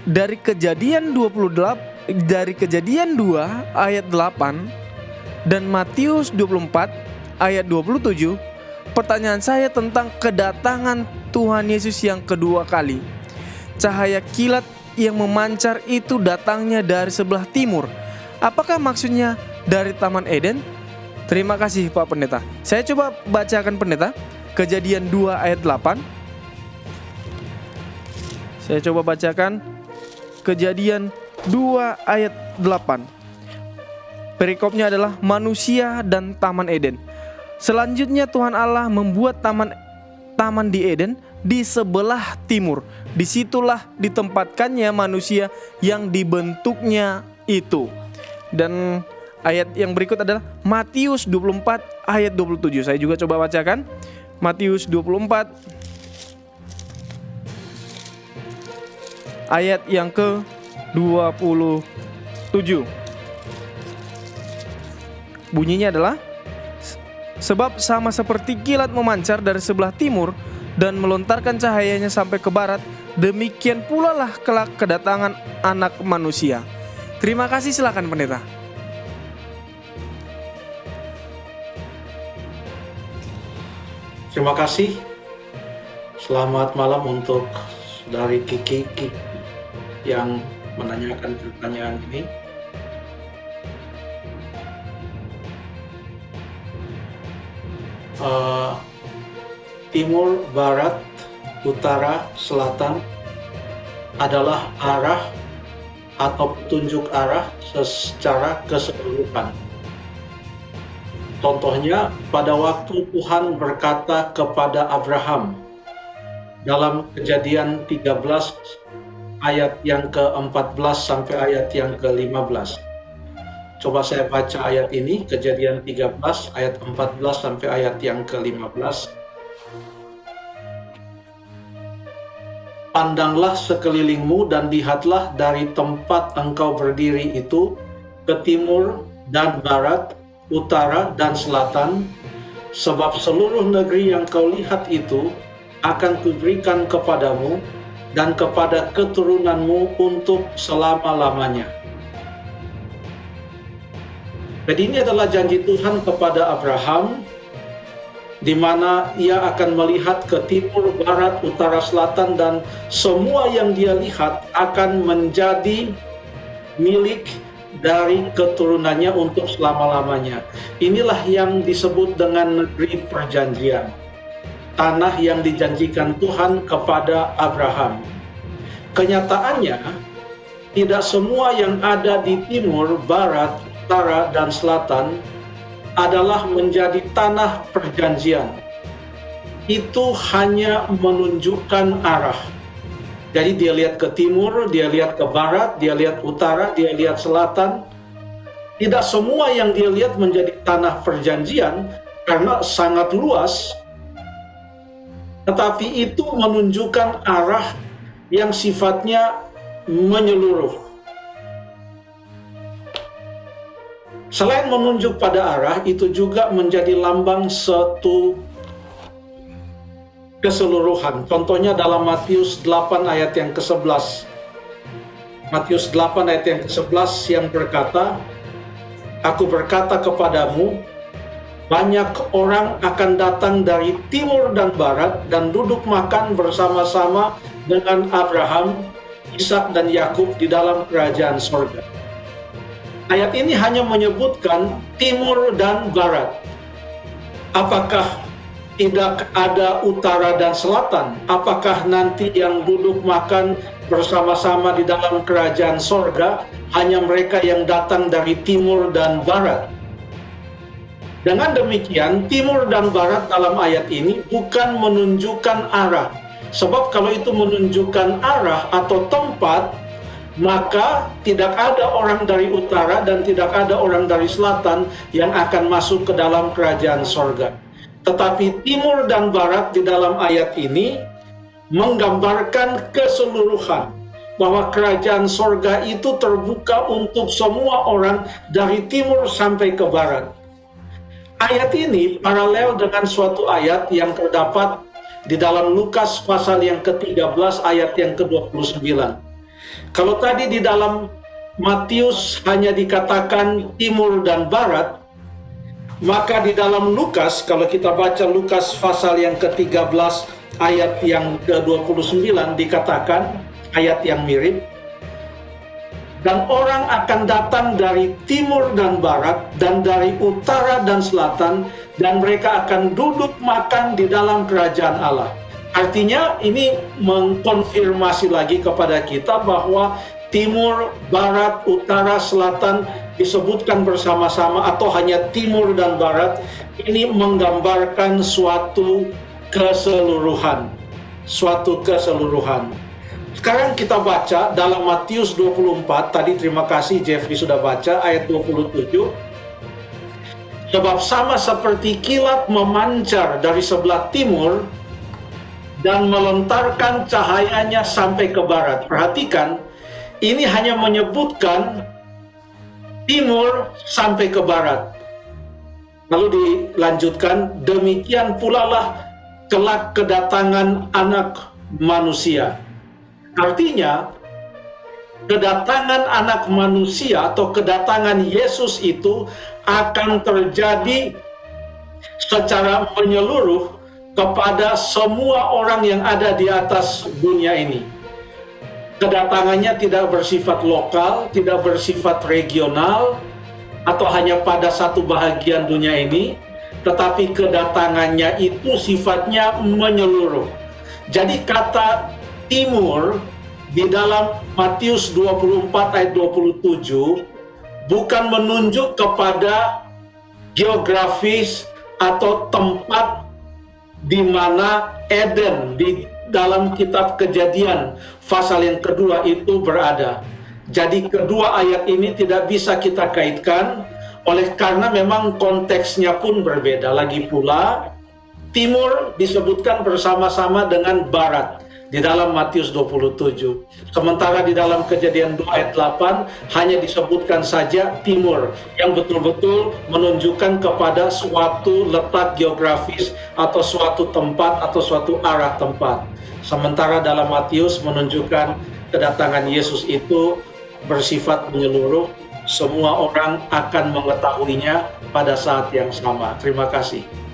dari Kejadian 2 ayat 8 dan Matius 24 ayat 27, pertanyaan saya tentang kedatangan Tuhan Yesus yang kedua kali. Cahaya kilat yang memancar itu datangnya dari sebelah timur. Apakah maksudnya dari Taman Eden? Terima kasih Pak Pendeta. Saya coba bacakan Pendeta. Kejadian 2 ayat 8. Saya coba bacakan Kejadian 2 ayat 8. Perikopnya adalah manusia dan Taman Eden. Selanjutnya Tuhan Allah membuat taman di Eden di sebelah timur. Disitulah ditempatkannya manusia yang dibentuknya itu. Dan ayat yang berikut adalah Matius 24 ayat 27. Saya juga coba bacakan Matius 24 ayat yang ke-27. Bunyinya adalah, sebab sama seperti kilat memancar dari sebelah timur dan melontarkan cahayanya sampai ke barat, demikian pula lah kelak kedatangan Anak Manusia. Terima kasih, silakan Pendeta. Terima kasih. Selamat malam untuk dari Kiki yang menanyakan pertanyaan ini. Timur, barat, utara, selatan adalah arah atau petunjuk arah secara keseluruhan. Contohnya, pada waktu Tuhan berkata kepada Abraham dalam Kejadian 13 ayat yang ke-14 sampai ayat yang ke-15. Coba saya baca ayat ini, Kejadian 13 ayat 14 sampai ayat yang ke-15. Pandanglah sekelilingmu dan lihatlah dari tempat engkau berdiri itu ke timur dan barat, utara dan selatan, sebab seluruh negeri yang kau lihat itu akan kuberikan kepadamu dan kepada keturunanmu untuk selama-lamanya. Jadi ini adalah janji Tuhan kepada Abraham, di mana ia akan melihat ke timur, barat, utara, selatan, dan semua yang dia lihat akan menjadi milik dari keturunannya untuk selama-lamanya. Inilah yang disebut dengan negeri perjanjian, tanah yang dijanjikan Tuhan kepada Abraham. Kenyataannya, tidak semua yang ada di timur, barat, utara, dan selatan adalah menjadi tanah perjanjian. Itu hanya menunjukkan arah. Jadi dia lihat ke timur, dia lihat ke barat, dia lihat utara, dia lihat selatan. Tidak semua yang dia lihat menjadi tanah perjanjian karena sangat luas. Tetapi itu menunjukkan arah yang sifatnya menyeluruh. Selain menunjuk pada arah, itu juga menjadi lambang satu keseluruhan. Contohnya dalam Matius 8 ayat yang ke-11. Matius 8 ayat yang ke-11 yang berkata, Aku berkata kepadamu, banyak orang akan datang dari timur dan barat dan duduk makan bersama-sama dengan Abraham, Ishak dan Yakub di dalam kerajaan surga. Ayat ini hanya menyebutkan timur dan barat. Apakah tidak ada utara dan selatan? Apakah nanti yang duduk makan bersama-sama di dalam kerajaan sorga hanya mereka yang datang dari timur dan barat? Dengan demikian, timur dan barat dalam ayat ini bukan menunjukkan arah. Sebab kalau itu menunjukkan arah atau tempat, maka tidak ada orang dari utara dan tidak ada orang dari selatan yang akan masuk ke dalam kerajaan sorga. Tetapi timur dan barat di dalam ayat ini menggambarkan keseluruhan, bahwa kerajaan sorga itu terbuka untuk semua orang dari timur sampai ke barat. Ayat ini paralel dengan suatu ayat yang terdapat di dalam Lukas pasal yang ke-13 ayat yang ke-29. Kalau tadi di dalam Matius hanya dikatakan timur dan barat, maka di dalam Lukas, kalau kita baca Lukas pasal yang ke-13 ayat yang ke-29 dikatakan ayat yang mirip, dan orang akan datang dari timur dan barat dan dari utara dan selatan, dan mereka akan duduk makan di dalam kerajaan Allah. Artinya ini mengkonfirmasi lagi kepada kita bahwa timur, barat, utara, selatan disebutkan bersama-sama atau hanya timur dan barat. Ini menggambarkan suatu keseluruhan. Sekarang kita baca dalam Matius 24, tadi terima kasih Jeffrey sudah baca ayat 27. Sebab sama seperti kilat memancar dari sebelah timur dan melontarkan cahayanya sampai ke barat. Perhatikan, ini hanya menyebutkan timur sampai ke barat. Lalu dilanjutkan, demikian pula lah kelak kedatangan Anak Manusia. Artinya, kedatangan Anak Manusia atau kedatangan Yesus itu akan terjadi secara menyeluruh kepada semua orang yang ada di atas dunia ini. Kedatangannya tidak bersifat lokal, tidak bersifat regional, atau hanya pada satu bahagian dunia ini, tetapi kedatangannya itu sifatnya menyeluruh. Jadi kata timur di dalam Matius 24 ayat 27 bukan menunjuk kepada geografis atau tempat di mana Eden di dalam kitab Kejadian pasal yang kedua itu berada. Jadi kedua ayat ini tidak bisa kita kaitkan karena memang konteksnya pun berbeda. Lagi pula timur disebutkan bersama-sama dengan barat di dalam Matius 27. Sementara di dalam Kejadian 2 ayat 8 hanya disebutkan saja timur, yang betul-betul menunjukkan kepada suatu letak geografis atau suatu tempat atau suatu arah tempat. Sementara dalam Matius menunjukkan kedatangan Yesus itu bersifat menyeluruh, semua orang akan mengetahuinya pada saat yang sama. Terima kasih.